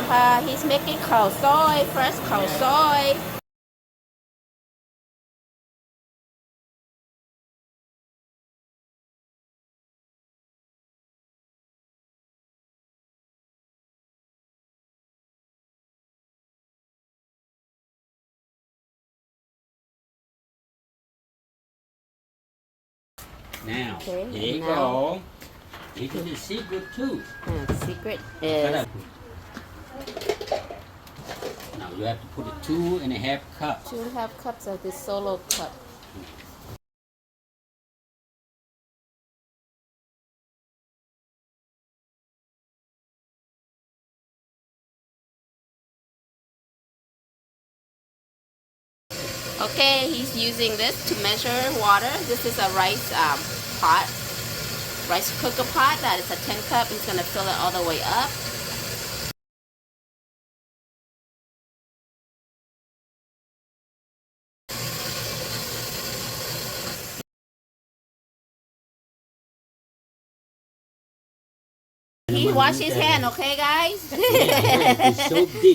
Grandpa. He's making Kaosoy, fresh Kaosoy. Now, Okay, here you now- go. This is the secret too. And the secret is Now you have to put a 2.5 cups. 2.5 cups of this solo cup. Okay, he's using this to measure water. This is a rice pot, rice cooker pot. That is a 10 cup. He's gonna fill it all the way up. He washed his hand, okay, guys?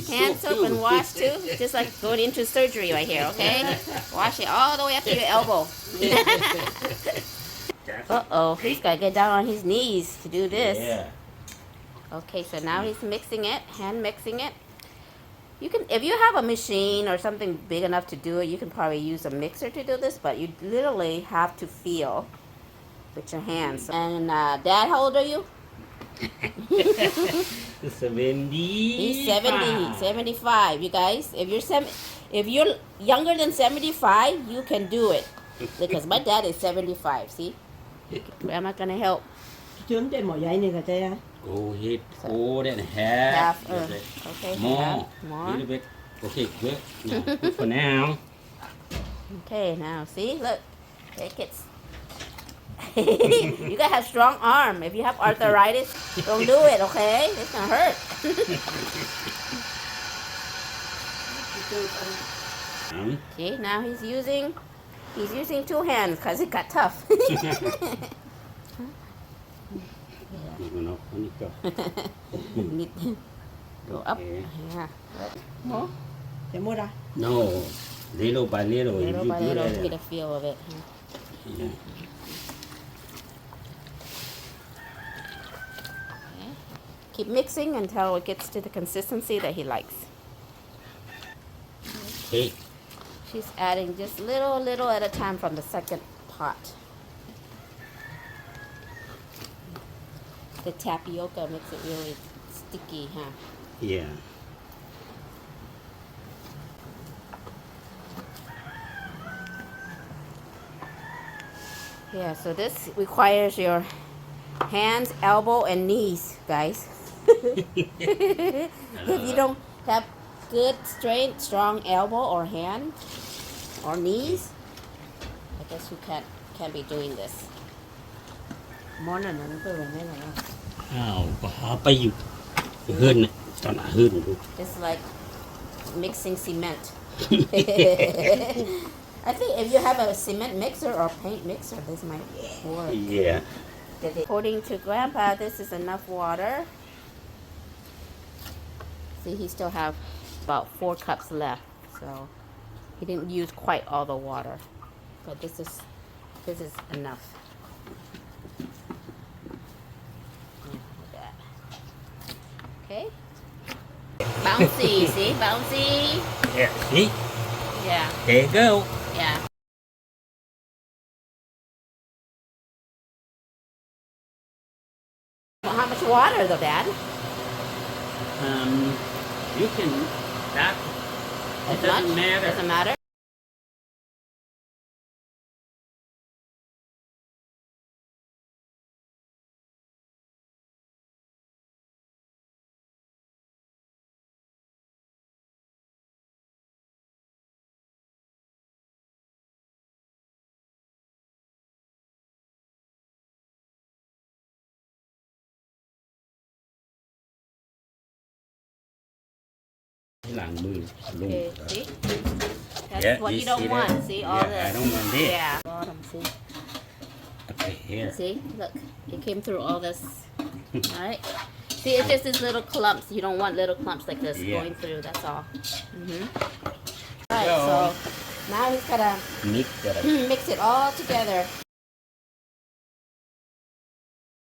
Hand soap and wash too. Just like going into surgery right here, okay? Wash it all the way up to your elbow. Uh-oh, he's got to get down on his knees to do this. Yeah. Okay, so now he's mixing it, hand mixing it. You can, if you have a machine or something big enough to do it, you can probably use a mixer to do this, but you literally have to feel with your hands. And Dad, how old are you? 70. He's 70, 75. You guys, if you're younger than 75, you can do it. Because my dad is 75, see? Grandma gonna help. Chướng trên mọi giấy này cả tê. Go ahead, 4.5. Half, Okay. okay, More. half, more. Little bit. Okay, good. Now, good for now. Okay, now see, look, take it. You gotta have strong arm. If you have arthritis, don't do it, okay? It's gonna hurt. See, now he's using two hands because it got tough. Go up. Okay. Yeah. More. Để mua ra. No, little by little. Little you by do little that. to get a feel of it. Yeah. Okay. Keep mixing until it gets to the consistency that he likes. Okay. She's adding just little at a time from the second pot. The tapioca makes it really sticky, huh? Yeah. Yeah, so this requires your hands, elbow, and knees, guys. If you don't have good, straight, strong elbow or hand or knees, I guess you can't be doing this. Món này nó tôi phải nghe là อ้าวก็หาไปอยู่ขึ้นน่ะตอนขึ้นดู It's like mixing cement. I think if you have a cement mixer or paint mixer, this might work. Yeah. According to Grandpa, this is enough water. See, he still have about 4 cups left, so he didn't use quite all the water, but this is enough. Yeah, like that. Okay. Bouncy, see, bouncy. Yeah. See? Yeah, There you go. yeah. Well, how much water though, Dad? You can that As it doesn't much? matter. Doesn't matter. Làng mưa luôn. Okay, see? That's Yeah, what you you don't see want. that? See all Yeah, this? I don't want this. Yeah. Bottom, see? Okay, here. See? Look, it came through all this. All right. See, it's just these little clumps. You don't want little clumps like this Yeah. going through. That's all. Alright, so now he's gotta Mix that. mix it all together.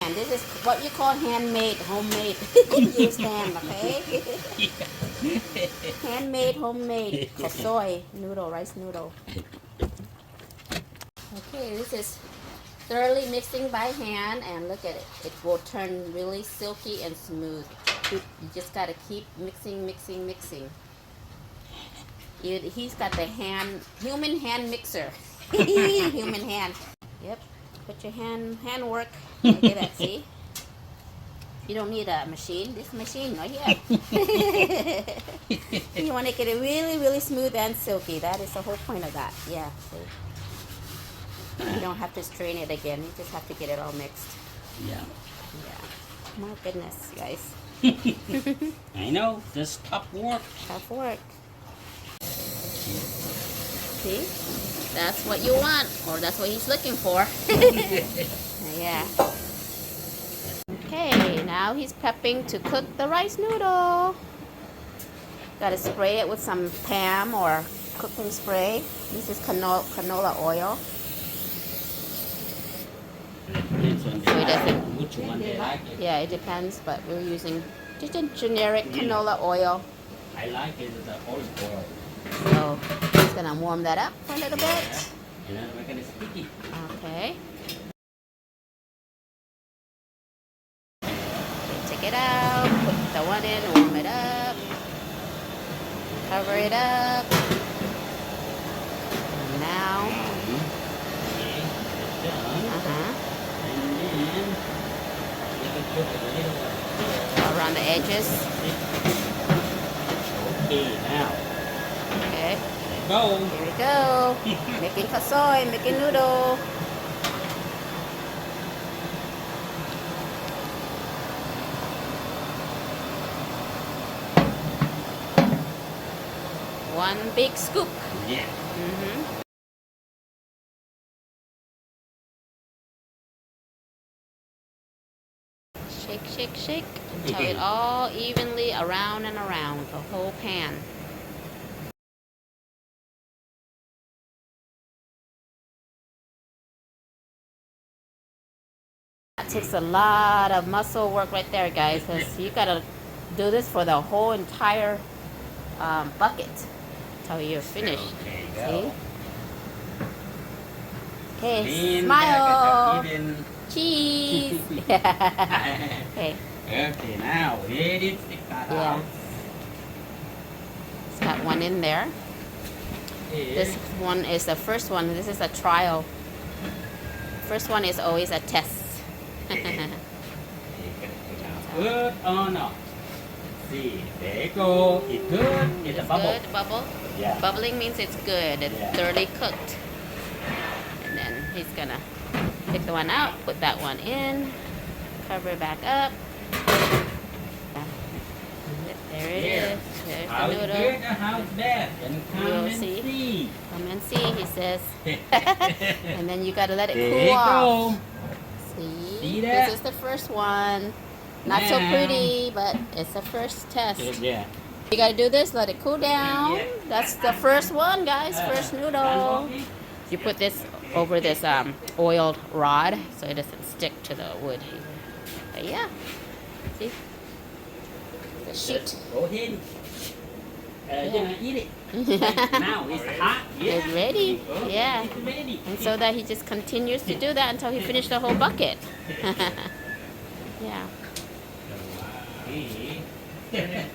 And this is what you call handmade, homemade. Use hand, okay? Handmade, homemade Kaosoy noodle, rice noodle. Okay, this is thoroughly mixing by hand, and look at it. It will turn really silky and smooth. You just gotta keep mixing, mixing, mixing. He's got the human hand mixer. Human hand. Yep. Put your hand work. Look at that, see? You don't need a machine. This machine right here. You want to get it really, really smooth and silky. That is the whole point of that. Yeah, see? You don't have to strain it again. You just have to get it all mixed. Yeah. Yeah. My goodness, guys. I know. This tough work. Tough work. See? That's what you want, or that's what he's looking for. Yeah. Okay, now he's prepping to cook the rice noodle. Gotta spray it with some Pam or cooking spray. This is canola oil. Depends on So it doesn't- which one they like it. Yeah, it depends, but we're using just a generic canola oil. I like it the olive oil. So just gonna warm that up for a little bit. And then we're gonna stick it. Okay. Take it out, put the one in, warm it up, cover it up. And now, Okay, it's done. And then we can put a little around the edges. Okay, now Okay, let go. here we go. Making kasoy, making noodle. One big scoop. Yeah. Shake, shake, shake until it all evenly around and around the whole pan. That takes a lot of muscle work right there, guys, because you gotta do this for the whole entire bucket until you're finished. Okay, See? go. Okay, Lean smile. back, even. Cheese. Okay, Okay, now let it stick that yeah. out. It's got one in there. This one is the first one. This is a trial. First one is always a test. Good or not? See, there you go. It's good. It's a bubble. Good, bubble. Yeah. Bubbling means it's good. It's Yeah. thoroughly cooked. And then he's gonna take the one out, put that one in, cover it back up. There it is. There's the How's noodle. good or how's bad? And come We'll and see. see. Come and see, he says. And then you gotta let it There cool you off. go. See? See that? This is the first one. Not so Now. pretty, but it's the first test. Yeah. You gotta do this, let it cool down. Yeah. That's the first one, guys. First noodle. You put this over this oiled rod so it doesn't stick to the wood. But yeah. See? The sheet. Go ahead. You're gonna eat it. Now it's hot. Yeah. It's ready. There you go. Yeah. It's ready. And so that he just continues to do that until he finishes the whole bucket. Yeah. Okay.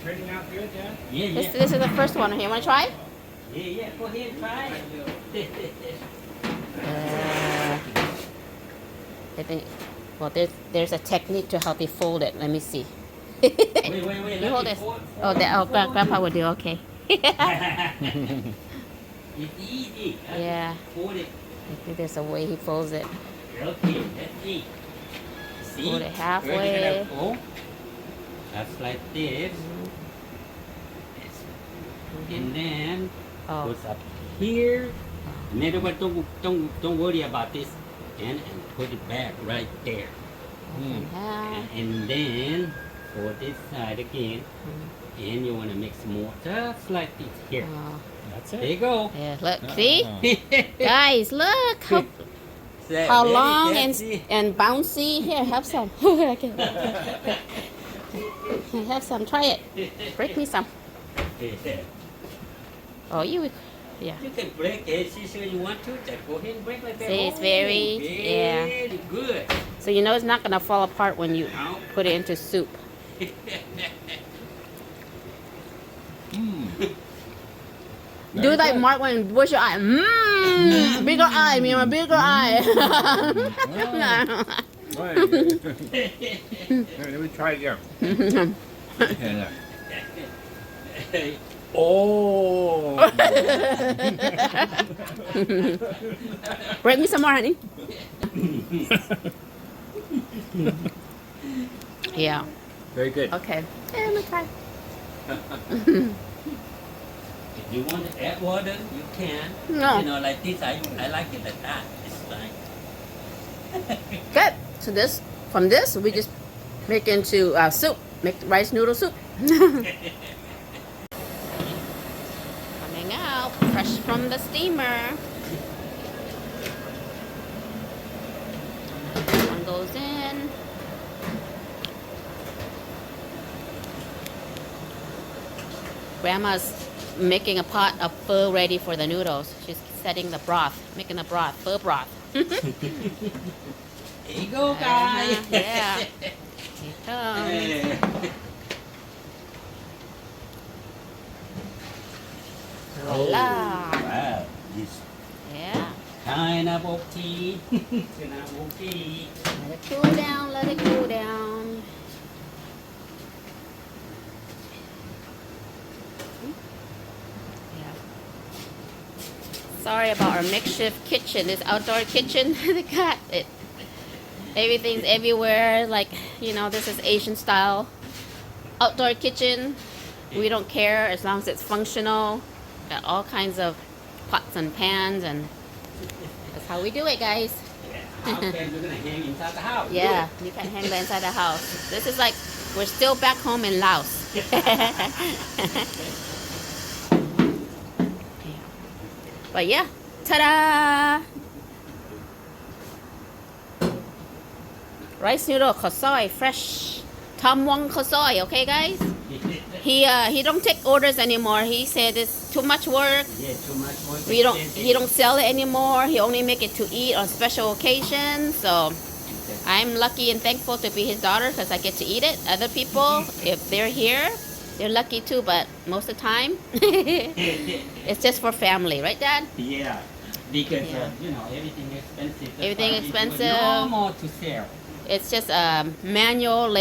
Turning out good, Dad? Yeah, This, yeah. this is the first one. You want to try? Yeah, yeah. Go ahead and try it. I think. Well, there's a technique to help you fold it. Let me see. Wait. You hold this. Oh, Grandpa will do. Okay. It's easy. Yeah. Fold it. I think there's a way he folds it. Okay, let's see. See? Fold it halfway. We're gonna fold. Just like this. And then Oh. goes up here. And then don't worry about this. And put it back right there. And now. And then for this side again. And you want to mix more, just like this here. Oh, That's There it. you go. yeah, look, see? Oh. Guys, look how Very long tasty. and bouncy. Here, have some. Okay. Have some. Try it. Break me some. Oh, yeah. You can break it, see, so you want to, just go ahead and break like that. See, it's Oh, very- yeah. very good. So you know it's not gonna fall apart when you No. put it into soup. Do like Mark when what's your eye? Bigger eye, me a bigger eye. Right. Let me try again. Yeah. Oh. Break me some more, honey. Yeah. Very good. Okay. Yeah, let me try. If you want to add water, you can. No. You know, like this, I like it like that. It's like, Good. So from this, we just make into soup. Make rice noodle soup. Coming out, fresh from the steamer. One goes in. Grandma's making a pot of pho ready for the noodles. She's setting the broth, making the broth, pho broth. here you go, guys. Yeah. Here it comes. Voila. Wow, this Yeah. pineapple tea. Pineapple tea. Let it cool down, let it cool down. Yeah. Sorry about our makeshift kitchen, this outdoor kitchen. They got it. Everything's everywhere. Like, this is Asian style outdoor kitchen. We don't care as long as it's functional. Got all kinds of pots and pans, and that's how we do it, guys. How can you gonna hang inside the house? Yeah, you can hang that inside the house. This is like we're still back home in Laos. But yeah, ta-da! Rice noodle Kaosoy, fresh Tom Wong Kaosoy. Okay, guys. He don't take orders anymore. He said it's too much work. Yeah, too much work. He don't sell it anymore. He only make it to eat on special occasions. So I'm lucky and thankful to be his daughter because I get to eat it. Other people, if they're here, they're lucky too. But most of the time, it's just for family, right, Dad? Yeah, because Yeah. everything expensive. That's Everything why we do expensive. No more to sell. It's just manual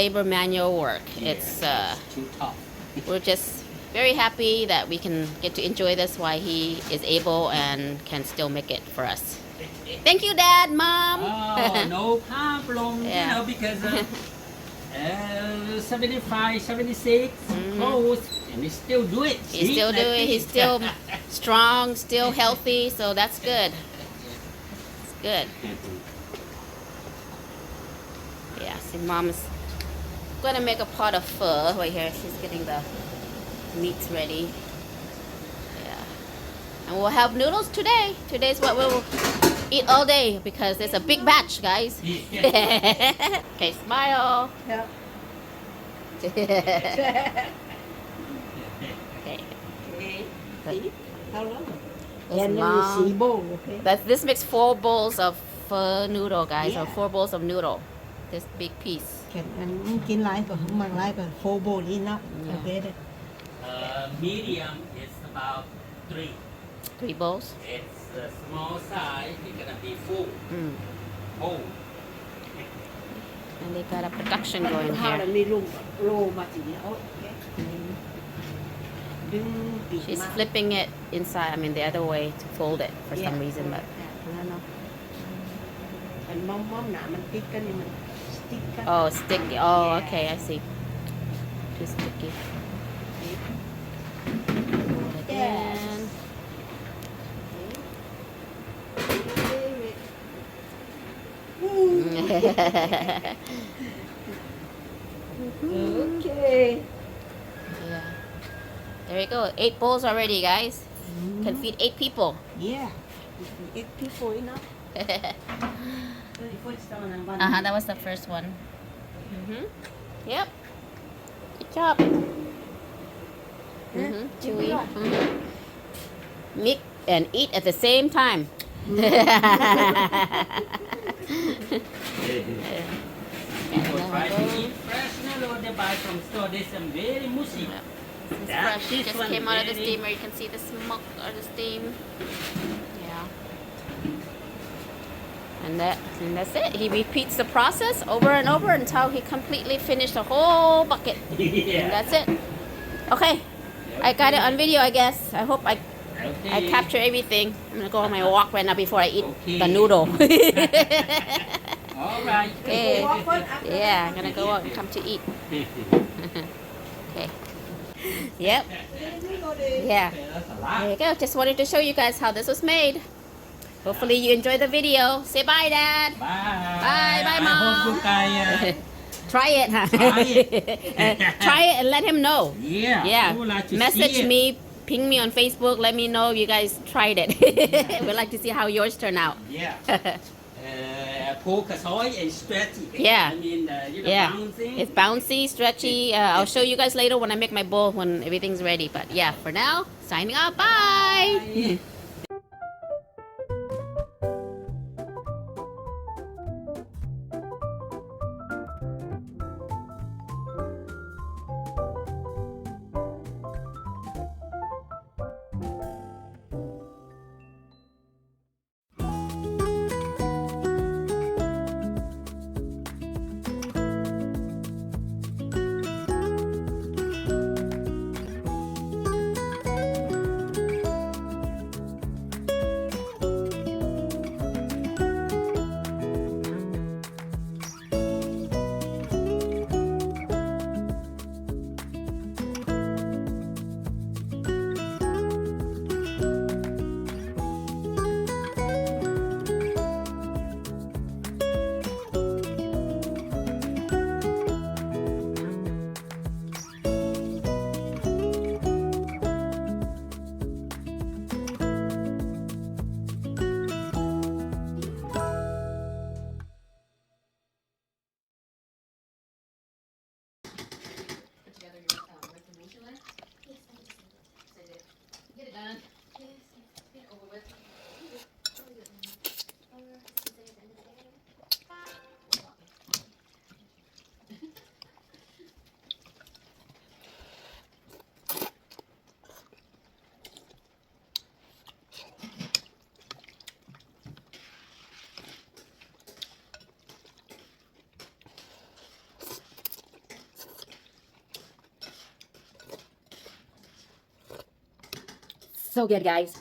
work. It's too tough. we're just very happy that we can get to enjoy this while he is able and can still make it for us. Thank you, Dad, Mom. Oh, no problem. Yeah. Because 75, 76, close, and he still do it. He's still doing it. He's still strong, still healthy, so that's good. It's good. Yeah, see, Mom's gonna make a pot of pho right here. She's getting the meats ready. Yeah, and we'll have noodles today. Today's what we'll eat all day because it's a big batch, guys. Okay, smile. Yeah. Okay. Okay. See? How long? It's And then long. see bowl, okay? This makes 4 bowls of pho noodle, guys, or Yeah. 4 bowls of noodle. This big piece. กินหลายกว่ามังหลายกว่าโฟโบนี่เนาะ Yeah. โอเคเด้อ Medium is about 3. 3 bowls. It's a small size. It's gonna be full. Mm. Full. And they got a production going ข้าว here. มีรูโรมาสีเอาโอเคดึงปีก She's มา flipping it inside, I mean the other way to fold it for some reason, but I don't know. มันม่อมๆหนามันติดกันนี่มันสติ๊กกัน Oh, sticky. Oh, okay, I see. Too sticky. Again. Okay. Yay. Yeah. There you go. 8 bowls already, guys. Can feed 8 people. Yeah. 8 people enough. That was the first one. Yep. Good job. Chewy. Mix and eat at the same time. People try to eat fresh noodle they buy from store. There's some very mushy. It's That fresh. this Just one came out of the very- steamer. You can see the smoke or the steam. Yeah. And that's it. He repeats the process over and over until he completely finished the whole bucket. And Yeah. that's it. Okay. I got it on video, I guess. I hope I Okay. capture everything. I'm gonna go on my walk right now before I eat Okay. the noodle. All right. Okay. Go walk on after Yeah, I'm gonna go out and come to eat. Okay. Yep. Yeah. Okay, that's a There lot. you go. Just wanted to show you guys how this was made. Hopefully you enjoyed the video. Say bye, Dad. Bye. Bye, bye, I Mom. hope you guys, Try it, huh? Try it. Try it and let him know. yeah. Yeah. I would like to Message see it. me, ping me on Facebook. Let me know you guys tried it. We'd like to see how yours turn out. Yeah. Pull Kaosoy and stretchy. Yeah. I mean, Yeah. bouncing. It's bouncy, stretchy. I'll show you guys later when I make my bowl when everything's ready. But yeah, for now, signing off. Bye. Bye. Get it done. So good, guys.